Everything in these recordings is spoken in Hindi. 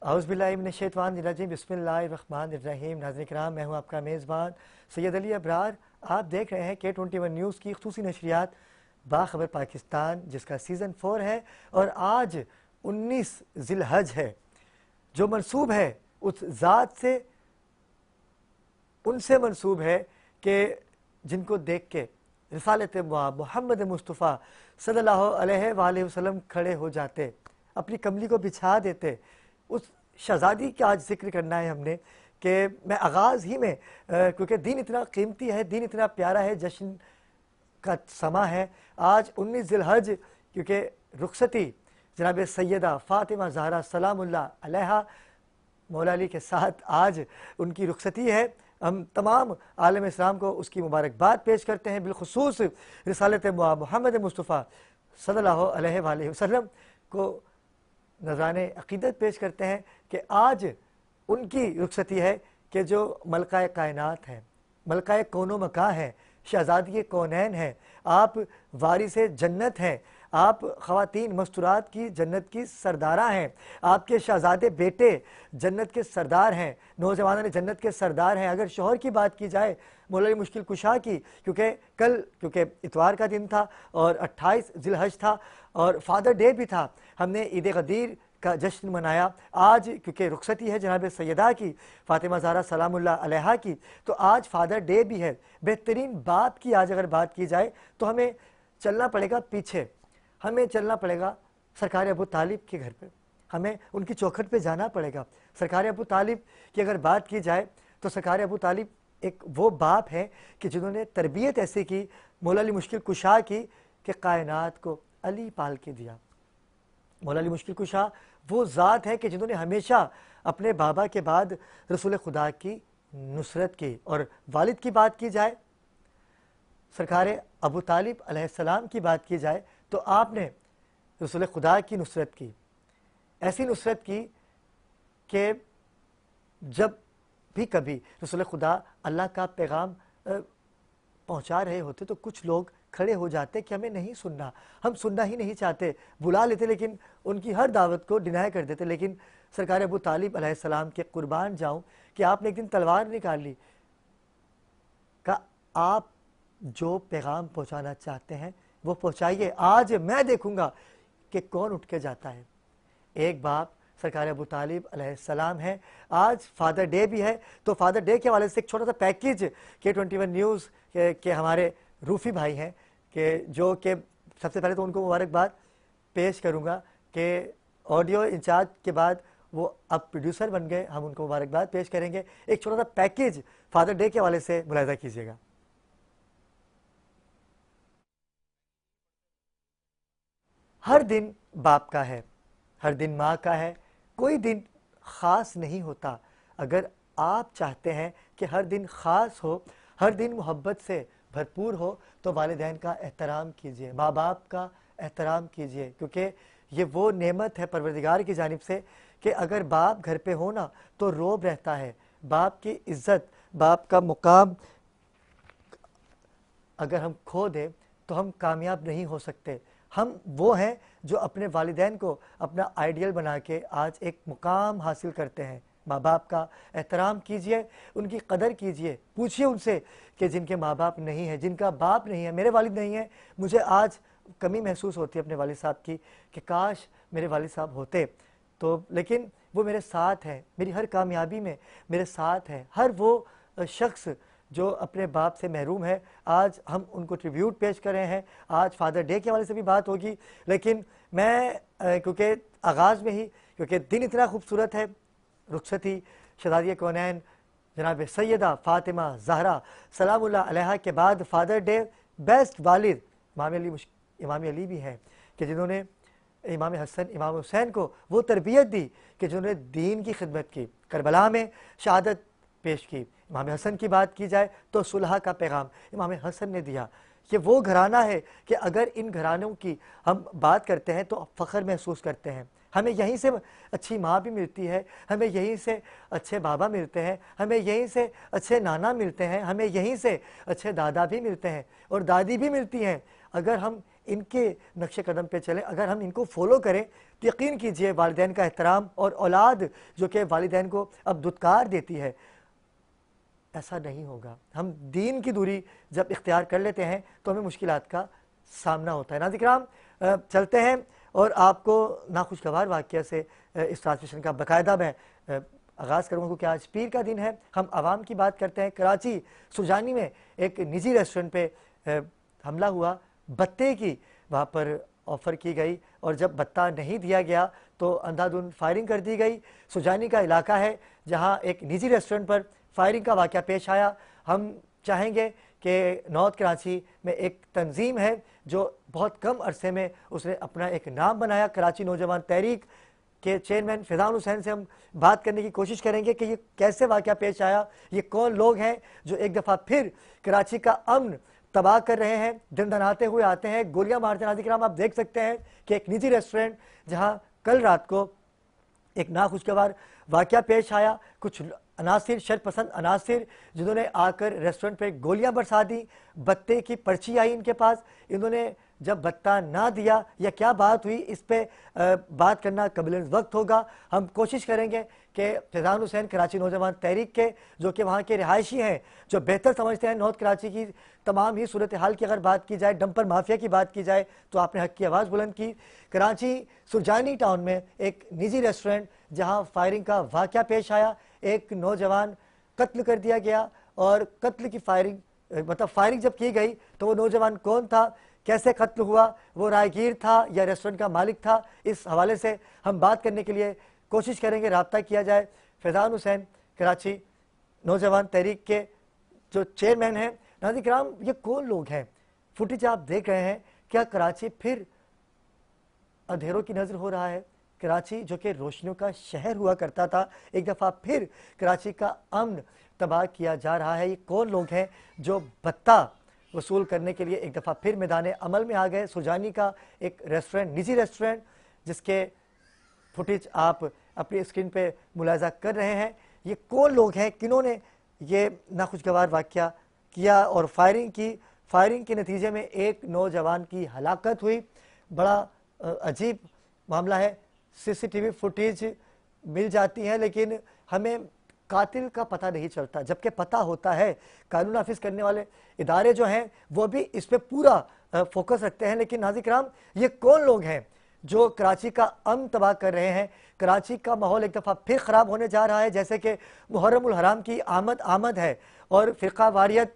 औज़ुबिल्लाहिमिनश्शैतानिर्रजीम बिस्मिल्लाहिर्रहमानिर्रहीम। नाज़रीन किराम, मैं हूँ आपका मेज़बान सैयद अली अबरार। आप देख रहे हैं K21 न्यूज़ की ख़ुसूसी नशरियात बाखबर पाकिस्तान, जिसका सीज़न 4 है और आज 19 ज़िलहज है, जो मनसूब है उस ज़ात से, उनसे मनसूब है कि जिनको देख के रिसालत मोहम्मद मुस्तफ़ा सल्लल्लाहु अलैहि वसल्लम खड़े हो जाते, अपनी कमली को बिछा देते। उस शहज़ादी का आज जिक्र करना है हमने कि मैं आगाज़ ही में क्योंकि दीन इतना कीमती है, दीन इतना प्यारा है, जश्न का समा है। आज 19 ज़िलहज, क्योंकि रुखसती जनाब सैयदा फ़ातिमा ज़हरा सलामुल्लाह अलैहा मौला अली के साथ आज उनकी रुखसती है। हम तमाम आलम इस्लाम को उसकी मुबारकबाद पेश करते हैं, बिलखुसूस रिसालत मोहम्मद मुस्तफ़ा सल्लल्लाहु अलैहि वसल्लम को नज़राने अक़ीदत पेश करते हैं कि आज उनकी रुखसती है कि जो मलका कायनात है, मलका कौनो मकां है, शहज़ादी कौनैन है, आप वारिस जन्नत हैं, आप ख़वातीन मस्तूरात की जन्नत की सरदारा हैं, आपके शहज़ादे बेटे जन्नत के सरदार हैं, नौजवान जन्नत के सरदार हैं। अगर शोहर की बात की जाए, मौला मुश्किल कुशा की, क्योंकि इतवार का दिन था और 28 ज़िलहज था और फादर डे भी था, हमने ईद गदीर का जश्न मनाया। आज क्योंकि रुखसती है जनाब सैयदा की फ़ातिमा ज़हरा सलामुल्लाह अलैहा की, तो आज फादर डे भी है। बेहतरीन बाप की आज अगर बात की जाए तो हमें चलना पड़ेगा पीछे, हमें चलना पड़ेगा सरकार अबू तालिब के घर पे, हमें उनकी चौखट पे जाना पड़ेगा। सरकार अबू तालिब की अगर बात की जाए तो सरकार अबू तालिब एक वो बाप है कि जिन्होंने तरबियत ऐसी की मौला अली मुश्किल कुशा की कि कायनात को अली पाल के दिया। मौला अली मुश्किल कुशा वो ज़ात है कि जिन्होंने हमेशा अपने बाबा के बाद रसूल खुदा की नुसरत की। और वालिद की बात की जाए, सरकार अबू तालिब अलैहिस्सलाम की बात की जाए, तो आपने रसूल खुदा की नुसरत की, ऐसी नुसरत की कि जब भी कभी रसूल खुदा अल्लाह का पैगाम पहुंचा रहे होते तो कुछ लोग खड़े हो जाते कि हमें नहीं सुनना, हम सुनना ही नहीं चाहते, बुला लेते लेकिन उनकी हर दावत को डिनाई कर देते। लेकिन सरकार अबू तालिब अलैहिस्सलाम के कुर्बान जाऊं कि आपने एक दिन तलवार निकाल ली, का आप जो पैगाम पहुंचाना चाहते हैं वो पहुंचाइए, आज मैं देखूंगा कि कौन उठ के जाता है। एक बाप सरकार अबू तालिब अलैहिस्सलाम है। आज फादर डे भी है, तो फादर डे के हवाले से एक छोटा सा पैकेज K21 न्यूज़ के हमारे रूफ़ी भाई हैं कि जो कि सबसे पहले तो उनको मुबारकबाद पेश करूंगा कि ऑडियो इंचार्ज के बाद वो अब प्रोड्यूसर बन गए, हम उनको मुबारकबाद पेश करेंगे। एक छोटा सा पैकेज फादर डे के हवाले से मुलाहिज़ा कीजिएगा। हर दिन बाप का है, हर दिन माँ का है, कोई दिन ख़ास नहीं होता। अगर आप चाहते हैं कि हर दिन ख़ास हो, हर दिन मोहब्बत से भरपूर हो, तो वालिदैन का एहतराम कीजिए, माँ बाप का एहतराम कीजिए, क्योंकि ये वो नेमत है परवरदिगार की जानिब से कि अगर बाप घर पे हो ना तो रोब रहता है। बाप की इज़्ज़त, बाप का मुकाम अगर हम खो दें तो हम कामयाब नहीं हो सकते। हम वो हैं जो अपने वालिदैन को अपना आइडियल बना के आज एक मुकाम हासिल करते हैं। माँ बाप का एहतराम कीजिए, उनकी कदर कीजिए, पूछिए उनसे कि जिनके माँ बाप नहीं हैं, जिनका बाप नहीं है, मेरे वालिद नहीं हैं, मुझे आज कमी महसूस होती है अपने वालिद साहब की कि काश मेरे वालिद साहब होते तो, लेकिन वो मेरे साथ हैं, मेरी हर कामयाबी में मेरे साथ हैं। हर वो शख्स जो अपने बाप से महरूम है, आज हम उनको ट्रिब्यूट पेश कर रहे हैं। आज फादर डे के हवाले से भी बात होगी, लेकिन मैं क्योंकि आगाज़ में ही, क्योंकि दिन इतना खूबसूरत है, रुखसती शहज़ादी कौनैन जनाब सैयदा फ़ातिमा ज़हरा सलामुल्लाह अलैहा के बाद फादर डे, बेस्ट वालिद इमाम अली भी हैं कि जिन्होंने इमाम हसन इमाम हुसैन को वो तरबियत दी कि जिन्होंने दीन की खिदमत की, करबला में शहादत पेश की। इमाम हसन की बात की जाए तो सुलह का पैगाम इमाम हसन ने दिया। ये वो घराना है कि अगर इन घरानों की हम बात करते हैं तो फ़ख्र महसूस करते हैं। हमें यहीं से अच्छी माँ भी मिलती है, हमें यहीं से अच्छे बाबा मिलते हैं, हमें यहीं से अच्छे नाना मिलते हैं, हमें यहीं से अच्छे दादा भी मिलते हैं और दादी भी मिलती हैं। अगर हम इनके नक्शे कदम पे चलें, अगर हम इनको फॉलो करें तो यकीन कीजिए वालिदैन का एहतराम और औलाद जो कि वालिदैन को अब दुत्कार देती है, ऐसा नहीं होगा। हम दीन की दूरी जब इख्तियार कर लेते हैं तो हमें मुश्किलात का सामना होता है। नाज़रीन किराम, चलते हैं और आपको नाखुशगवार वाक़या से इस ट्रांसमिशन का बाकायदा मैं आगाज़ करूँगा, क्योंकि आज पीर का दिन है। हम आवाम की बात करते हैं। कराची सुजानी में एक निजी रेस्टोरेंट पे हमला हुआ, बत्ते की वहाँ पर ऑफ़र की गई और जब बत्ता नहीं दिया गया तो अंधाधुंध फायरिंग कर दी गई। सुजानी का इलाका है जहाँ एक निजी रेस्टोरेंट पर फायरिंग का वाक़या पेश आया। हम चाहेंगे कि नॉर्थ कराची में एक तंजीम है जो बहुत कम अरसे में उसने अपना एक नाम बनाया। कराची नौजवान तहरीक के चेयरमैन फैज़ान हुसैन से हम बात करने की कोशिश करेंगे कि ये कैसे वाक़या पेश आया, ये कौन लोग हैं जो एक दफ़ा फिर कराची का अमन तबाह कर रहे हैं, दिन दनाते हुए आते हैं, गोलियां मारते हैं। नाज़रीन, आप देख सकते हैं कि एक निजी रेस्टोरेंट जहां कल रात को एक नाखुशगवार वाक़या पेश आया, कुछ अनासिर, शरपसंद अनासिर जिन्होंने आकर रेस्टोरेंट पे गोलियां बरसा दी। बत्ते की पर्ची आई इनके पास, इन्होंने जब बत्ता ना दिया या क्या बात हुई, इस पे बात करना कबिल वक्त होगा। हम कोशिश करेंगे कि फैज़ान हुसैन कराची नौजवान तहरीक के, जो कि वहाँ के रिहायशी हैं, जो बेहतर समझते हैं नॉर्थ कराची की तमाम ही सूरत हाल की अगर बात की जाए, डंपर माफिया की बात की जाए, तो आपने हक की आवाज़ बुलंद की। कराची सुरजानी टाउन में एक निजी रेस्टोरेंट जहाँ फायरिंग का वाक़या पेश आया, एक नौजवान कत्ल कर दिया गया और कत्ल की फायरिंग मतलब फायरिंग जब की गई तो वो नौजवान कौन था, कैसे कत्ल हुआ, वो राहगीर था या रेस्टोरेंट का मालिक था, इस हवाले से हम बात करने के लिए कोशिश करेंगे, राब्ता किया जाए। फैज़ान हुसैन कराची नौजवान तहरीक के जो चेयरमैन हैं। नाज़रीन किराम, ये कौन लोग हैं? फुटेज आप देख रहे हैं, क्या कराची फिर अंधेरों की नज़र हो रहा है? कराची जो कि रोशनियों का शहर हुआ करता था, एक दफ़ा फिर कराची का अमन तबाह किया जा रहा है। ये कौन लोग हैं जो बत्ता वसूल करने के लिए एक दफ़ा फिर मैदान अमल में आ गए? सुजानी का एक रेस्टोरेंट, निजी रेस्टोरेंट, जिसके फुटेज आप अपनी स्क्रीन पे मुलाजा कर रहे हैं। ये कौन लोग हैं, किन्होंने ये नाखुशगवार वाक़या किया और फायरिंग के नतीजे में एक नौजवान की हलाकत हुई। बड़ा अजीब मामला है। सीसीटीवी फुटेज मिल जाती है लेकिन हमें कातिल का पता नहीं चलता, जबकि पता होता है। कानून नाफिज करने वाले इदारे जो हैं वो भी इस पे पूरा फोकस रखते हैं। लेकिन नाज़रीन किराम, ये कौन लोग हैं जो कराची का अमन तबाह कर रहे हैं? कराची का माहौल एक दफ़ा फिर ख़राब होने जा रहा है। जैसे कि मुहर्रम उल हराम की आमद है और फ़िरका वारियत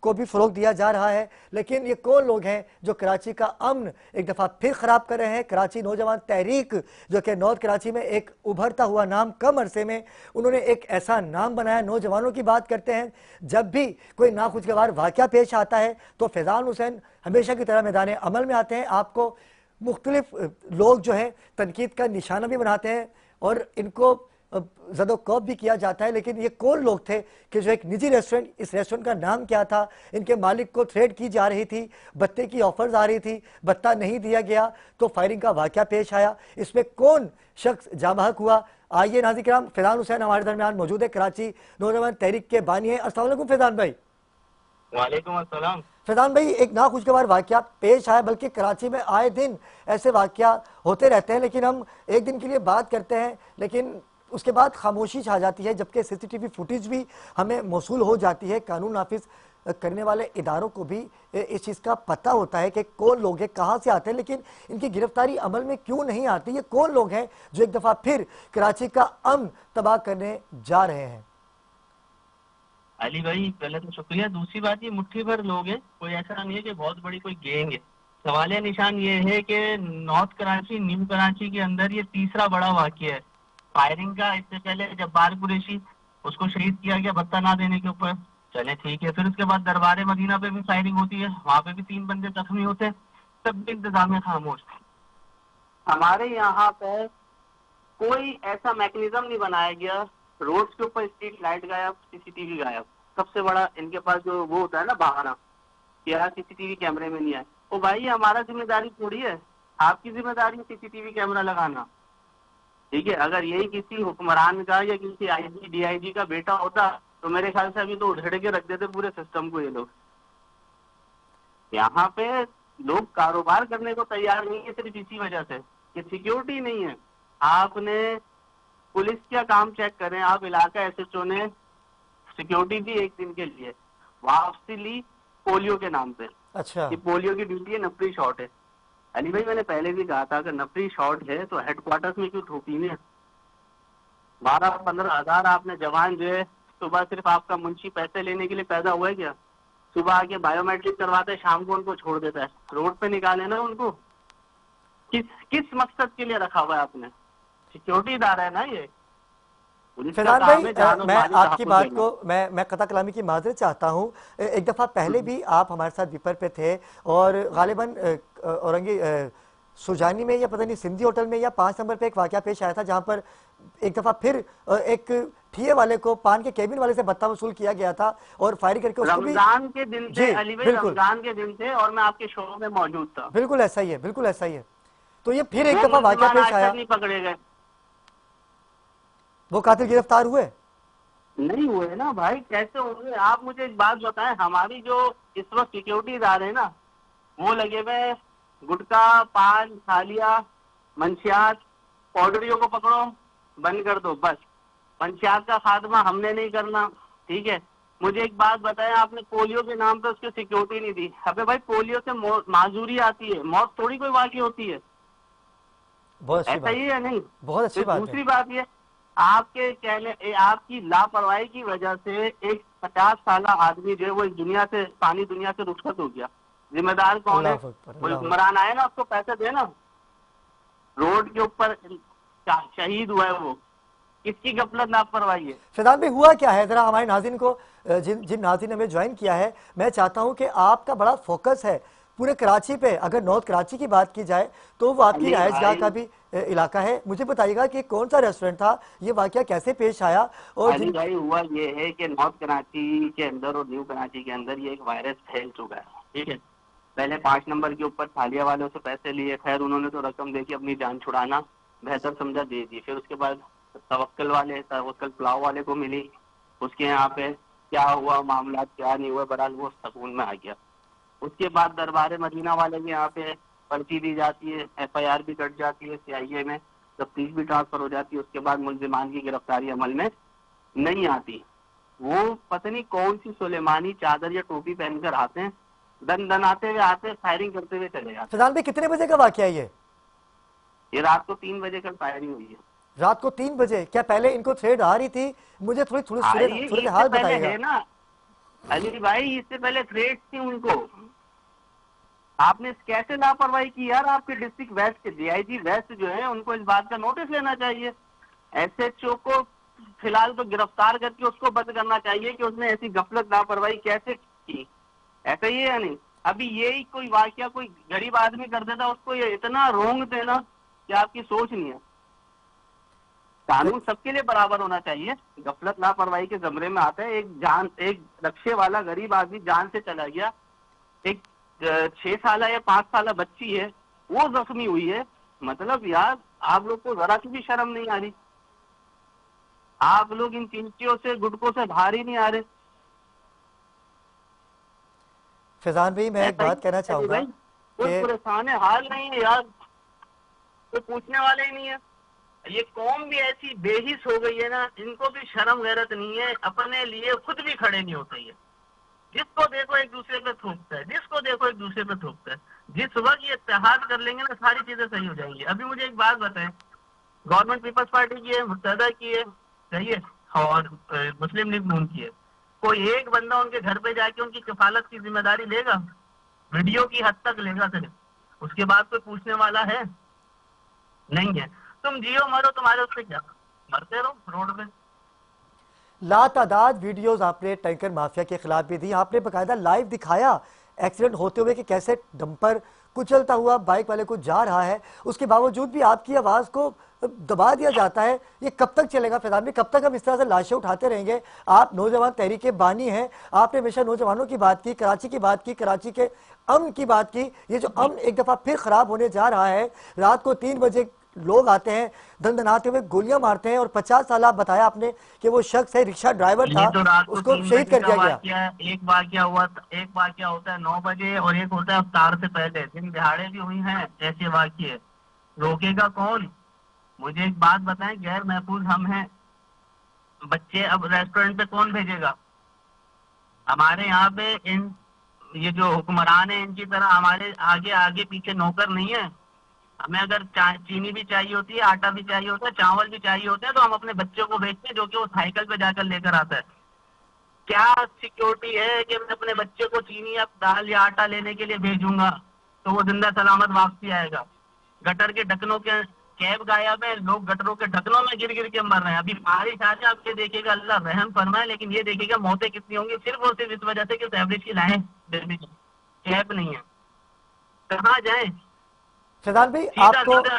को भी फ़रोग़ दिया जा रहा है, लेकिन ये कौन लोग हैं जो कराची का अमन एक दफ़ा फिर ख़राब कर रहे हैं? कराची नौजवान तहरीक, जो कि नॉर्थ कराची में एक उभरता हुआ नाम, कम अरसे में उन्होंने एक ऐसा नाम बनाया। नौजवानों की बात करते हैं, जब भी कोई नाखुशगवार वाक़या पेश आता है तो फैज़ान हुसैन हमेशा की तरह मैदान अमल में आते हैं। आपको मुख्तलिफ लोग जो हैं तनकीद का निशाना भी बनाते हैं और इनको ज़दोकौफ भी किया जाता है। लेकिन ये कौन लोग थे कि जो एक निजी रेस्टोरेंट, इस रेस्टोरेंट का नाम क्या था, इनके मालिक को थ्रेट की जा रही थी, बत्ते की ऑफर्स आ रही थी, बत्ता नहीं दिया गया तो फायरिंग का वाक़या पेश आया। इसमें कौन शख्स जाबहक हुआ? आइए नाज़रीन किराम, फैज़ान हुसैन हमारे दरमियान मौजूद है, कराची नौजवान तहरीक के बानी हैं। अस्सलाम वालेकुम फैज़ान भाई। वालेकुम अस्सलाम। फैज़ान भाई, एक नाखुशगवार वाक़या पेश आया, बल्कि कराची में आए दिन ऐसे वाक़या होते रहते हैं, लेकिन हम एक दिन के लिए बात करते हैं लेकिन उसके बाद खामोशी छा जाती है, जबकि सीसीटीवी फुटेज भी हमें मौसूल हो जाती है। कानून नाफिज करने वाले इदारों को भी इस चीज़ का पता होता है कि कौन लोग हैं, कहाँ से आते हैं, लेकिन इनकी गिरफ्तारी अमल में क्यों नहीं आती? ये कौन लोग हैं जो एक दफ़ा फिर कराची का अमन तबाह करने जा रहे हैं? अली भाई, पहले तो शुक्रिया। दूसरी बात, ये मुट्ठी भर लोग हैं, कोई ऐसा नहीं है कि बहुत बड़ी कोई गैंग है। सवाल निशान ये है कि नॉर्थ कराची, न्यू कराची के अंदर ये तीसरा बड़ा वाक़या है फायरिंग का। इससे पहले जब्बार कुरैशी, उसको शहीद किया गया बत्ता ना देने के ऊपर, चले ठीक है। फिर उसके बाद दरबार मदीना पे भी फायरिंग होती है, वहां पे भी 3 बंदे जख्मी होते हैं, तब भी इंतजामिया खामोश। हमारे यहाँ पे कोई ऐसा मैकेनिज्म नहीं बनाया गया। रोड के ऊपर स्ट्रीट लाइट गायब, सीसीटीवी गायब। सबसे बड़ा इनके पास जो वो होता है ना बहाना, यार सीसीटीवी कैमरे में नहीं आए। ओ भाई, हमारा जिम्मेदारी थोड़ी है, आपकी जिम्मेदारी है सीसीटीवी कैमरा लगाना, ठीक है। अगर यही किसी हुक्मरान का या किसी आईजी डीआईजी का बेटा होता तो मेरे ख्याल से अभी तो उधेड़ के रख देते पूरे सिस्टम को ये लोग। यहाँ पे लोग कारोबार करने को तैयार नहीं है सिर्फ इसी वजह से कि सिक्योरिटी नहीं है। आपने पुलिस का काम चेक करें, आप इलाका एसएचओ ने सिक्योरिटी दी एक दिन के लिए, वापसी ली पोलियो के नाम पे अच्छा। कि पोलियो की ड्यूटी है, नफरी शॉट है। अली भाई मैंने पहले भी कहा था अगर नफरी शॉट है तो हेडक्वार्टर्स में क्यों थोपीने? 12-15 हजार आपने जवान जो है सुबह सिर्फ आपका मुंशी पैसे लेने के लिए पैदा हुआ है क्या? सुबह आके बायोमेट्रिक करवाते हैं, शाम को उनको छोड़ देता है, रोड पे निकाले ना उनको। किस मकसद के लिए रखा हुआ है आपने? सिक्योरिटी दार है ना ये। फैजान भाई, मैं आपकी बात को मैं कता कलामी की माजरत चाहता हूँ। एक दफ़ा पहले भी आप हमारे साथ विपर पे थे और गालिबन औरंगी सुजानी में या पता नहीं सिंधी होटल में या 5 नंबर पे एक वाकया पेश आया था जहां पर एक दफ़ा फिर एक ठिये वाले को पान के केबिन वाले से भत्ता वसूल किया गया था और फायरिंग करके उसको भी। रमजान के दिन थे अली भाई, रमजान के दिन थे और मैं आपके शो में मौजूद था। बिल्कुल ऐसा ही है, बिल्कुल ऐसा ही है। तो ये फिर एक दफ़ा वाकया पेश आया, नहीं पकड़े गए, वो कातिल गिरफ्तार हुए नहीं हुए ना भाई, कैसे होंगे? आप मुझे एक बात बताएं, हमारी जो इस वक्त सिक्योरिटी दार है ना वो लगे हुए गुटखा, पान, थालिया, मंशियात, पाउडरियों को पकड़ो, बंद कर दो, बस। मंशियात का खात्मा हमने नहीं करना, ठीक है। मुझे एक बात बताएं, आपने पोलियो के नाम पे उसकी सिक्योरिटी नहीं दी। अबे भाई पोलियो से माजूरी आती है, मौत थोड़ी कोई वाकई होती है। ऐसा ही है नहीं? बहुत अच्छी बात। दूसरी बात ये, आपके कहने आपकी लापरवाही की वजह से एक 50 साल आदमी जो है वो इस दुनिया से, पानी दुनिया से रुखसत हो गया। जिम्मेदार कौन है? कोई हुक्मरान आए ना उसको पैसे देना, रोड के ऊपर शहीद हुआ है वो, किसकी गफलत लापरवाही है? फैजान भाई हुआ क्या है, जरा हमारे नाज़रीन को, जिन नाज़रीन ने हमें ज्वाइन किया है, मैं चाहता हूं कि आपका बड़ा फोकस है पूरे कराची पे। अगर नॉर्थ कराची की बात की जाए तो वो आपकी रिहाइशगाह का भी इलाका है। मुझे बताइएगा कि कौन सा रेस्टोरेंट था, ये वाकया कैसे पेश आया? और भाई हुआ ये है कि नॉर्थ कराची के अंदर और न्यू कराची के अंदर ये एक वायरस फैल चुका है, ठीक है। पहले 5 नंबर के ऊपर थालिया वालों से पैसे लिए, खैर उन्होंने तो रकम देखी, अपनी जान छुड़ाना बेहतर समझा, दे दी। फिर उसके बाद तवक्कल पुलाव वाले को मिली, उसके यहाँ पे क्या हुआ मामला क्या नहीं हुआ, बहरहाल वो सकून में आ गया। उसके बाद दरबार मदीना वाले के यहाँ पे पर्ची दी जाती है, FIR भी कट जाती है CIA में, तफ्तीश भी ट्रांसफर हो जाती है। उसके बाद मुल्जिमान की गिरफ्तारी अमल में नहीं आती। वो पता नहीं कौन सी सुलेमानी चादर या टोपी पहनकर आते हैं, दन आते हुए आते, फायरिंग करते हुए चले जाते। फैजान भाई कितने बजे का वाकया ये रात को 3 बजे कल फायरिंग हुई है। रात को 3 बजे? क्या पहले इनको थ्रेड आ रही थी? मुझे थोड़ी हाल बताइएगा। है ना अली भाई, इससे पहले थ्रेड थी उनको। आपने कैसे लापरवाही की यार? आपके डिस्ट्रिक्ट वेस्ट के DIG वेस्ट जो है उनको इस बात का नोटिस लेना चाहिए। SHO को फिलहाल तो गिरफ्तार करके उसको बंद करना चाहिए कि उसने ऐसी गफलत लापरवाही कैसे की। ऐसा ही है या नहीं? अभी यही कोई वाकया कोई गरीब आदमी कर देता, उसको ये इतना रोंग देना कि आपकी सोच नहीं है। कानून सबके लिए बराबर होना चाहिए। गफलत लापरवाही के जमरे में आता है। एक रक्शे वाला गरीब आदमी जान से चला गया, एक 6 साल या 5 साल बच्ची है वो जख्मी हुई है। मतलब यार आप लोग को जरा की भी शर्म नहीं आ रही? आप लोग इन चिंटियों से गुटकों से बाहर ही नहीं आ रहे। फैजान भाई मैं एक बात कहना चाहूंगा, कोई परेशान हाल नहीं है यार, कोई पूछने वाले ही नहीं है। ये कौम भी ऐसी बेहिस हो गई है ना, इनको भी शर्म गैरत नहीं है, अपने लिए खुद भी खड़े नहीं होते है। जिसको देखो एक दूसरे पे थूकता है, जिसको देखो एक दूसरे पे थूकता है। जिस वक्त ये इत्तेहाद कर लेंगे ना सारी चीजें सही हो जाएंगी। अभी मुझे एक बात बताएं, गवर्नमेंट पीपल्स पार्टी की है, मुत्तहदा की है, सही है, और मुस्लिम लीग नून की है। कोई एक बंदा उनके घर पे जाके उनकी कफालत की जिम्मेदारी लेगा? वीडियो की हद तक लेगा सिर्फ, उसके बाद कोई पूछने वाला है नहीं है। तुम जियो मरो, तुम्हारे उससे क्या, मरते रहो रोड पे। लातादाद वीडियोस आपने टैंकर माफिया के खिलाफ भी दी, आपने बकायदा लाइव दिखाया एक्सीडेंट होते हुए कि कैसे डंपर कुचलता हुआ बाइक वाले को जा रहा है, उसके बावजूद भी आपकी आवाज़ को दबा दिया जाता है। ये कब तक चलेगा फैजान भाई? कब तक हम इस तरह से लाशें उठाते रहेंगे? आप नौजवान तहरीक के बानी हैं, आपने हमेशा नौजवानों की बात की, कराची की बात की, कराची के अमन की बात की। ये जो अमन एक दफ़ा फिर ख़राब होने जा रहा है, रात को 3 बजे लोग आते हैं धंधनाते हुए गोलियां मारते हैं, और 50 साल आप बताया आपने कि वो शख्स है रिक्शा ड्राइवर ये था, तो रात को उसको 3 शहीद बजे कर का दिया गया। वाकया है। एक वाकया हुआ, एक वाकया होता है 9 बजे और एक होता है अवतार से पहले। दिन दिहाड़े भी हुई हैं ऐसे वाकये। रोकेगा कौन? मुझे एक बात बताएं, गैर महफूज हम हैं, बच्चे अब रेस्टोरेंट पे कौन भेजेगा? हमारे यहाँ पे इन ये जो हुक्मरान है इनकी तरह हमारे आगे आगे पीछे नौकर नहीं है। हमें अगर चीनी भी चाहिए होती है, आटा भी चाहिए होता है, चावल भी चाहिए होता है, तो हम अपने बच्चों को भेजते हैं जो कि वो साइकिल पे जाकर लेकर आता है। क्या सिक्योरिटी है कि मैं अपने बच्चे को चीनी या दाल या आटा लेने के लिए भेजूंगा तो वो जिंदा सलामत वापसी आएगा? गटर के ढक्कनों के कैब गायब है, लोग गटरों के ढक्कनों में गिर गिर के मर रहे हैं। अभी बारिश आ जाए आप ये देखिएगा, अल्लाह रहम फरमाए, लेकिन ये देखिएगा मौतें कितनी होंगी सिर्फ और सिर्फ इस वजह से कि उस एवरेज की लाइन दिल्ली की कैब नहीं है। कहाँ जाए? फैजान भाई सीधा आपको, सीधा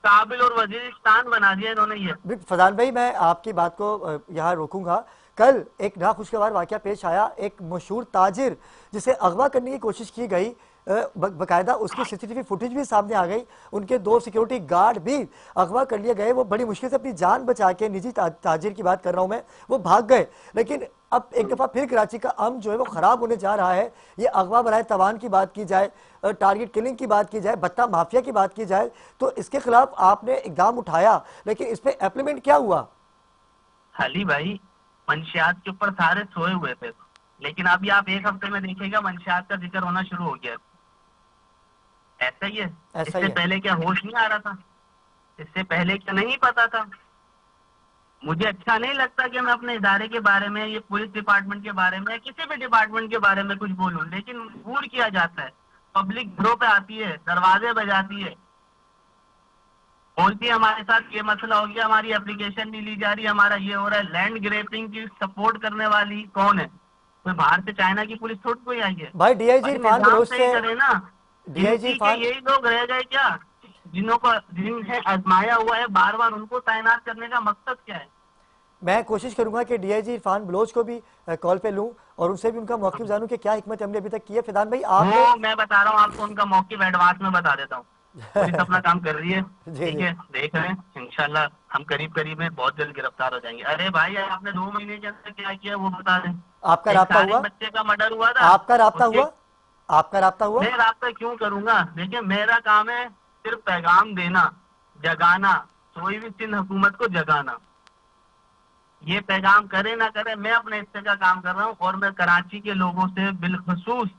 काबिल और वजीरिस्तान बना दिया इन्होंने ये। फैजान भाई मैं आपकी बात को यहाँ रोकूंगा। कल एक नाखुशगवार वाकया पेश आया, एक मशहूर ताजिर जिसे अगवा करने की कोशिश की गई, बकायदा उसकी सीसीटीवी फुटेज भी सामने आ गई, उनके 2 सिक्योरिटी गार्ड भी अगवा कर लिए गए। वो बड़ी मुश्किल से अपनी जान बचा के, निजी ताजिर की बात कर रहा हूं मैं, वो भाग गए। लेकिन अब एक दफा फिर कराची का अमन जो है वो खराब होने जा रहा है। ये अगवा बराए तवान की बात की जाए, टारगेट किलिंग की बात की जाए, भत्ता माफिया की बात की जाए, तो इसके खिलाफ आपने इकदाम उठाया, लेकिन इस पे इम्प्लीमेंट क्या हुआ? अली भाई, मंशियात के ऊपर सारे सोए हुए थे, लेकिन अभी आप एक हफ्ते में देखिएगा मंशियात का जिक्र होना शुरू हो गया। ऐसा ही है। ऐसा ही इससे है। पहले क्या होश नहीं आ रहा था? इससे पहले क्या नहीं पता था? मुझे अच्छा नहीं लगता कि मैं अपने इदारे के बारे में, ये पुलिस डिपार्टमेंट के बारे में, किसी भी डिपार्टमेंट के बारे में कुछ बोलूं, लेकिन मजबूर किया जाता है। पब्लिक घरों पे आती है, दरवाजे बजाती है, बोलती है हमारे साथ ये मसला हो गया, हमारी एप्लीकेशन नहीं ली जा रही, हमारा ये हो रहा है। लैंड ग्रैबिंग की सपोर्ट करने वाली कौन है? कोई बाहर से चाइना की पुलिस थोड़ी कोई आई है। भाई डीआईजी भाई इरफान निजाम बलोच सही से, करे ना। डीआईजी गिनती के इरफान, यही लोग रह गए क्या जिन्हें आजमाया हुआ है बार बार, उनको तैनात करने का मकसद क्या है? मैं कोशिश करूंगा कि डीआईजी इरफान बलोच को भी कॉल पे लूं और उनसे भी उनका मौक़िफ़ जानूं कि क्या हिकमत हमने अभी तक की है। फैजान भाई आपने वो मैं बता रहा हूँ आपको, उनका मौक़िफ़ एडवांस में बता देता हूँ। पुलिस अपना काम कर रही है, जी ठीक जी है, देख रहे हैं इंशाल्लाह हम करीब करीब में बहुत जल्द गिरफ्तार हो जाएंगे। अरे भाई आपने 2 महीने के अंदर क्या किया वो बता दें। आपका एक राब्ता सारिन हुआ? बच्चे का मर्डर हुआ था, आपका राब्ता उसके हुआ? आपका राब्ता हुआ? मैं राब्ता क्यों करूंगा? देखिए मेरा काम है सिर्फ पैगाम देना, जगाना, सोई हुई सिंध हुकूमत को जगाना। ये पैगाम करे ना करे, मैं अपने हिस्से का काम कर रहा हूँ। और मैं कराची के लोगों से, बिलखसूस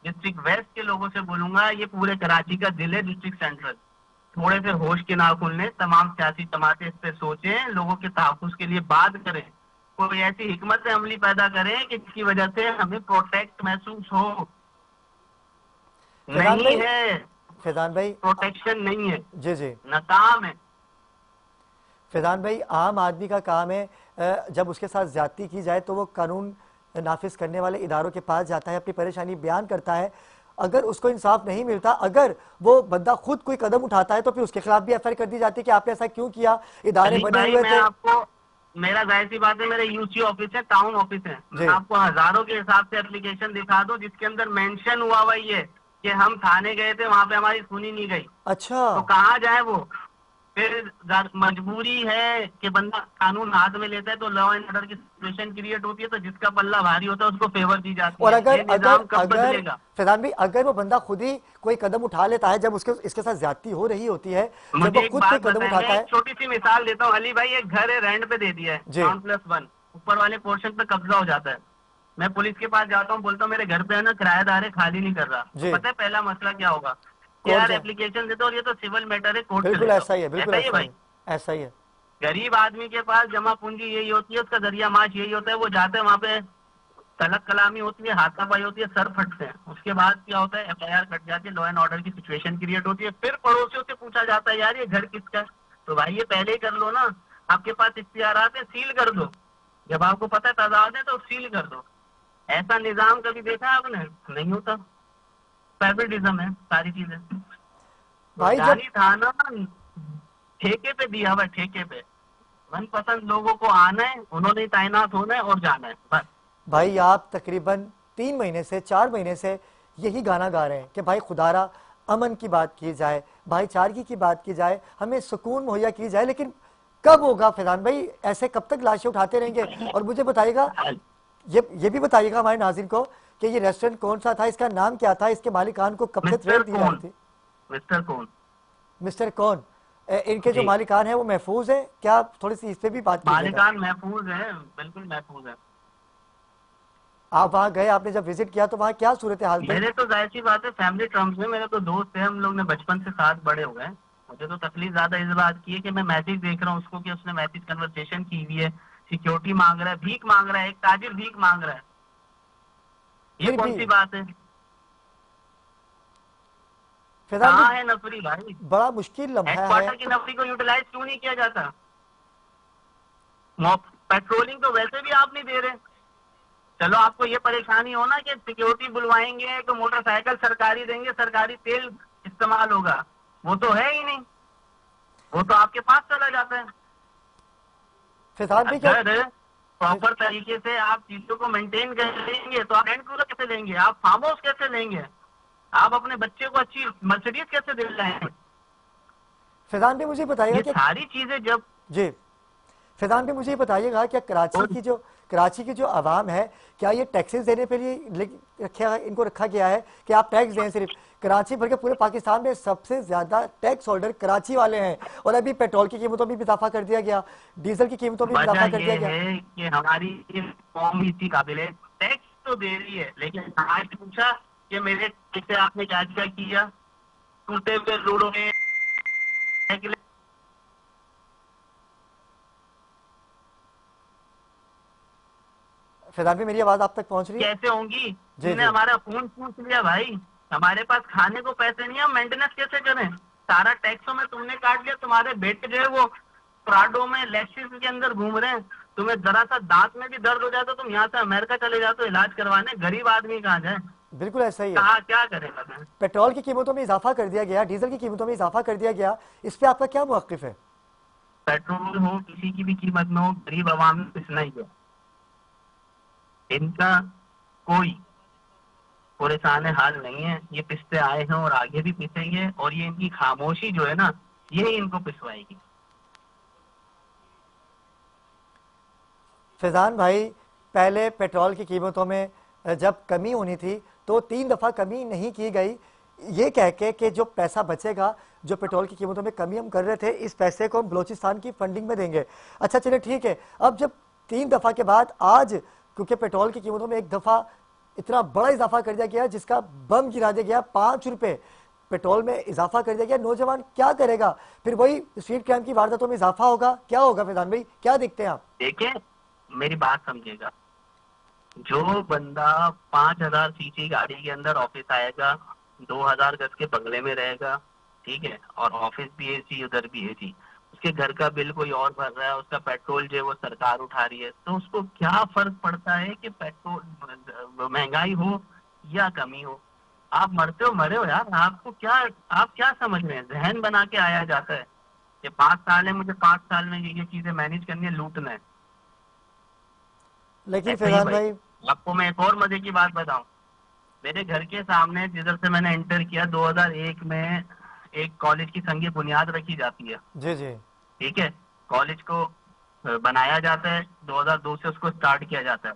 डिस्ट्रिक्ट वेस्ट के लोगों से बोलूंगा, ये पूरे कराची का दिल है डिस्ट्रिक्ट सेंट्रल। थोड़े से होश के नाखून लें, तमाम सियासी जमातें इस पे सोचें, लोगों के तहफ़्फ़ुज़ के लिए बात करें, कोई ऐसी हिकमत अमली पैदा करें कि जिसकी वजह से हमें प्रोटेक्ट महसूस हो। फैजान नहीं भाई, है, फैजान भाई, प्रोटेक्शन नहीं है, जी जी, नाकाम है। फैजान भाई आम आदमी का काम है जब उसके साथ ज्यादती की जाए तो वो कानून नाफिज करने वाले इदारों के पास जाता है, अपनी परेशानी बयान करता है। अगर उसको इंसाफ नहीं मिलता, अगर वो बंदा खुद कोई कदम उठाता है, तो फिर उसके खिलाफ भी एफआईआर कर दी जाती है कि आपने ऐसा क्यों किया, इदारे अली बने भाई हुए मैं थे। आपको, मेरा जाहिर सी बात है, मेरे यूसी ऑफिस है, टाउन ऑफिस है, मैं जी, आपको हजारों के हिसाब से एप्लीकेशन दिखा दूं जिसके अंदर मेंशन हुआ हुआ ये कि हम थाने गए थे, वहां पे हमारी सुनी नहीं गई। अच्छा, तो कहाँ जाए वो? फिर मजबूरी है कि बंदा कानून हाथ में लेता है तो लॉ एंड ऑर्डर की सिचुएशन क्रिएट होती है, तो जिसका पल्ला भारी होता है उसको फेवर दी जाती और है। अगर ये अगर निजाम कब अगर बदलेगा? फैजान भाई, अगर वो बंदा खुद ही कोई कदम उठा लेता है, जब उसके इसके साथ ज्यादती हो रही होती है, जब मुझे वो एक खुद कोई बात कदम बताएंगे, उठाता एक है। छोटी सी मिसाल देता हूँ अली भाई। एक घर है, रेंट पे दे दिया है, जी टाउन+1, ऊपर वाले पोर्शन पे कब्जा हो जाता है। मैं पुलिस के पास जाता हूँ, बोलता हूँ मेरे घर पे है ना किराएदार है, खाली नहीं कर रहा। तो जी, पता है पहला मसला क्या होगा? कि कोर्ट यार जा, एप्लीकेशन देता हूँ, ये तो सिविल मैटर है, कोर्ट बिल्कुल चले जाओ। ऐसा ही है, बिल्कुल ऐसा ही है ऐसा ही भाई। है, ऐसा ही है। गरीब आदमी के पास जमा पूंजी यही होती है, उसका जरिया माश यही होता है। वो जाते हैं वहां पे, तलक कलामी होती है, हाथापाई होती है, सर फटते हैं। उसके बाद क्या होता है? एफआईआर कट जाती है, लॉ एंड ऑर्डर की सिचुएशन क्रिएट होती है। फिर पड़ोसियों से पूछा जाता है यार ये घर किसका है? तो भाई ये पहले ही कर लो ना, आपके पास इख्तियारात है, सील कर दो। जब आपको पता है तजाद है तो सील कर दो। ऐसा निजाम कभी देखा है आपने? नहीं होता। फेवरेटिज्म है सारी चीजें। तो भाई जब, जानी थाना ठेके पे दिया हुआ है, ठेके पे। मनपसंद लोगों को आना है, उन्होंने ही तैनात होना है और जाना है, बस। भाई आप तकरीबन 3 महीने से 4 महीने से यही गाना गा रहे हैं कि भाई खुदारा अमन की बात की जाए, भाईचारगी की बात की जाए, हमें सुकून मुहैया की जाए, लेकिन कब होगा फैजान भाई? ऐसे कब तक लाशें उठाते रहेंगे? और मुझे बताइएगा, ये भी बताइएगा हमारे नाज़रीन को कि ये रेस्टोरेंट कौन सा था, इसका नाम क्या था, इसके मालिकान को कब से मिस्टर थ्रेट दी जा रही कौन, थी? मिस्टर कौन। मिस्टर कौन? इनके जो जी, मालिकान है वो महफूज है क्या? थोड़ी सी इस पे भी बात कीजिएगा। मालिकान महफूज है, बिल्कुल महफूज है। आप वहाँ गए, आपने जब विजिट किया तो वहाँ क्या सूरत हाल थी? मेरे तो जाहिर सी बात है फैमिली टर्म्स में, मेरे तो दोस्त है, हम लोग ने बचपन से साथ बड़े हुए हैं। मुझे तो तकलीफ ज्यादा इस बात की है कि मैं मैसेज देख रहा हूँ उसको कि उसने मैसेज कन्वर्सेशन की हुई है, सिक्योरिटी मांग रहा है, भीख मांग रहा है, एक ताजिर भीख मांग रहा है। ये फिर कौन भी सी बात है? फैजान कहाँ भाई, है नफरी भाई? बड़ा मुश्किल लम्हा है। हेडक्वार्टर की नफरी को यूटिलाइज क्यों नहीं किया जाता? पेट्रोलिंग तो वैसे भी आप नहीं दे रहे। चलो आपको ये परेशानी हो ना कि सिक्योरिटी बुलवाएंगे तो मोटरसाइकिल सरकारी देंगे, सरकारी तेल इस्तेमाल होगा, वो तो है ही नहीं, वो तो आपके पास चला जाता है। फैजान भाई क्या अगर प्रॉपर तरीके से आप चीजों को मेंटेन करेंगे तो आप रेंट कूलर कैसे लेंगे, आप फार्म हाउस कैसे लेंगे, आप अपने बच्चे को अच्छी मर्सिडीज कैसे दिलाएंगे? फैजान भाई मुझे बताइएगा ये कि सारी चीजें जब जी, फैजान भाई मुझे ये बताइएगा, क्या कराची की जो आवाम है, क्या ये टैक्सेस देने पे लिए इनको रखा गया है कि आप टैक्स दें? सिर्फ कराची भर के पूरे पाकिस्तान में सबसे ज्यादा टैक्स होल्डर कराची वाले हैं, और अभी पेट्रोल की कीमतों में भी इजाफा कर दिया गया, डीजल की कीमतों में भी वजह इजाफा कर ये दिया गया। है कि हमारी कौम ही इतनी काबिल है, टैक्स तो दे रही है, लेकिन आज पूछा कि मेरे टैक्स से आपने क्या क्या किया, टूटे हुए रोडों में फैजान भाई मेरी आवाज आप तक पहुंच रही है? कैसे होंगी? जी तुमने जी। हमारा फोन पूछ लिया भाई, हमारे पास खाने को पैसे नहीं है, हम मेंटेनेंस कैसे करें? सारा टैक्सों में तुमने काट लिया, तुम्हारे बेटे जो है वो प्राडो में लेक्सिस के अंदर घूम रहे हैं, तुम्हें जरा सा दांत में भी दर्द हो जाता तो तुम यहाँ से अमेरिका चले जाते हो इलाज करवाने, गरीब आदमी कहाँ जाए, बिल्कुल ऐसा ही है। कहा क्या करेगा मैं? पेट्रोल की कीमतों में इजाफा कर दिया गया, डीजल की कीमतों में इजाफा कर दिया गया, इस पे आपका क्या मौक़िफ़ है? पेट्रोल हो किसी की भी कीमत में हो, गरीब आवाम में पिसना ही है। इनका कोई परेशान हाल नहीं है, ये पिसते आए हैं और आगे भी पिसेंगे, और ये इनकी खामोशी जो है ना, ये इनको पिसवाएगी। फैज़ान भाई, पहले पेट्रोल की कीमतों में जब कमी होनी थी तो 3 दफ़ा कमी नहीं की गई, ये कह के कि जो पैसा बचेगा, जो पेट्रोल की कीमतों में कमी हम कर रहे थे, इस पैसे को हम बलूचिस्तान की फंडिंग में देंगे। अच्छा चलिए ठीक है, अब जब 3 दफ़ा के बाद आज, क्योंकि पेट्रोल की कीमतों में एक दफ़ा इतना बड़ा इजाफा कर दिया गया जिसका बम गिरा दिया गया, 5 रुपये पेट्रोल में इजाफा कर दिया गया, नौजवान क्या करेगा? फिर वही स्ट्रीट क्राइम की वारदातों में इजाफा होगा, क्या होगा? फैज़ान भाई क्या दिखते हैं आप? देखिए मेरी बात समझिएगा, जो बंदा 5,000 सीसी गाड़ी के अंदर ऑफिस आएगा, 2,000 गज के बंगले में रहेगा, ठीक है, और ऑफिस भी एसी उधर भी एसी, उसके घर का बिल कोई और भर रहा है, उसका पेट्रोल जो है वो सरकार उठा रही है, तो उसको क्या फर्क पड़ता है कि पेट्रोल महंगाई हो या कमी हो? आप मरते हो मरे हो यार, आपको क्या, आप क्या समझ रहे हैं? जहन बना के आया जाता है कि 5 साल है, मुझे 5 साल में ये चीजें मैनेज करनी है, लूटना है। लेकिन ऐसा ही फैज़ान भाई, भाई आपको मैं एक और मजे की बात बताऊं, मेरे घर के सामने जिधर से मैंने एंटर किया 2001 में, एक कॉलेज की संग बुनियाद रखी जाती है, जी जी। ठीक है, कॉलेज को बनाया जाता है, 2002 से उसको स्टार्ट किया जाता है।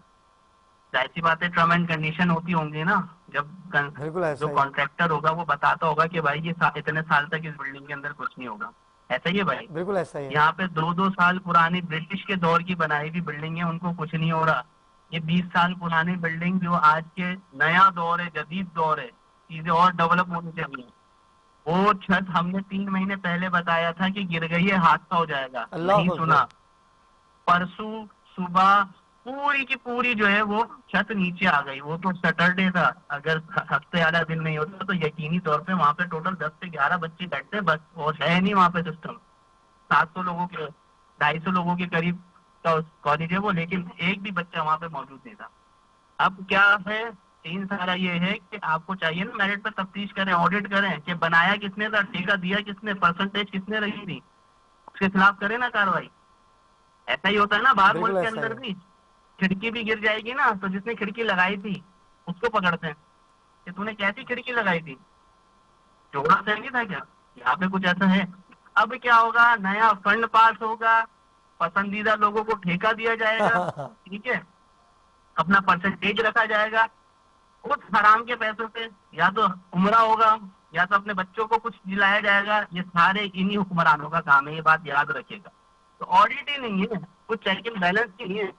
जाहिर सी बात है टर्म एंड कंडीशन होती होंगी ना, जब बिल्कुल जो ऐसा ही है। कॉन्ट्रैक्टर होगा वो बताता होगा कि भाई ये इतने साल तक इस बिल्डिंग के अंदर कुछ नहीं होगा। ऐसा ही है भाई, बिल्कुल ऐसा ही है। यहाँ पे 2-2 साल पुरानी ब्रिटिश के दौर की बनाई हुई बिल्डिंग है, उनको कुछ नहीं हो रहा। ये 20 साल पुरानी बिल्डिंग जो आज के नया दौर है, जदीद दौर है, चीजें और डेवलप होनी चाहिए, वो छत हमने 3 महीने पहले बताया था कि गिर गई है, हादसा हो जाएगा, अल्लाह नहीं सुना। अकबर। परसों सुबह पूरी की पूरी जो है वो छत नीचे आ गई, वो तो सैटरडे था, अगर हफ्ते वाला दिन नहीं होता तो यकीनी तौर पे वहां पे टोटल 10 से 11 बच्चे बैठते बस, और है नहीं वहां पे सिस्टम। 700 लोगों के, 250 लोगों के करीब का कॉलेज है वो, लेकिन एक भी बच्चा वहां पे मौजूद नहीं था। अब क्या है, तीन सारा ये है कि आपको चाहिए ना मेरिट पर तफ्तीश करें, ऑडिट करें कि बनाया किसने था, ठेका दिया किसने, परसेंटेज किसने रही थी, उसके खिलाफ करें ना कार्रवाई। ऐसा ही होता है ना बाहर बिल्कुल मुल्क के ऐसा ही अंदर है। भी, खिड़की भी गिर जाएगी ना तो जिसने खिड़की लगाई थी उसको पकड़ते हैं कि तूने कैसी खिड़की लगाई थी, जोड़ा सही नहीं था क्या? यहाँ पे कुछ ऐसा है। अब क्या होगा, नया फंड पास होगा, पसंदीदा लोगों को ठेका दिया जाएगा, ठीक है, अपना परसेंटेज रखा जाएगा, उस हराम के पैसों से या तो उमरा होगा या तो अपने बच्चों को कुछ दिलाया जाएगा। ये सारे इन्हीं हुक्मरानों का काम है, ये बात याद रखिएगा। तो ऑडिट ही नहीं है, कुछ चेक एंड बैलेंस ही नहीं है।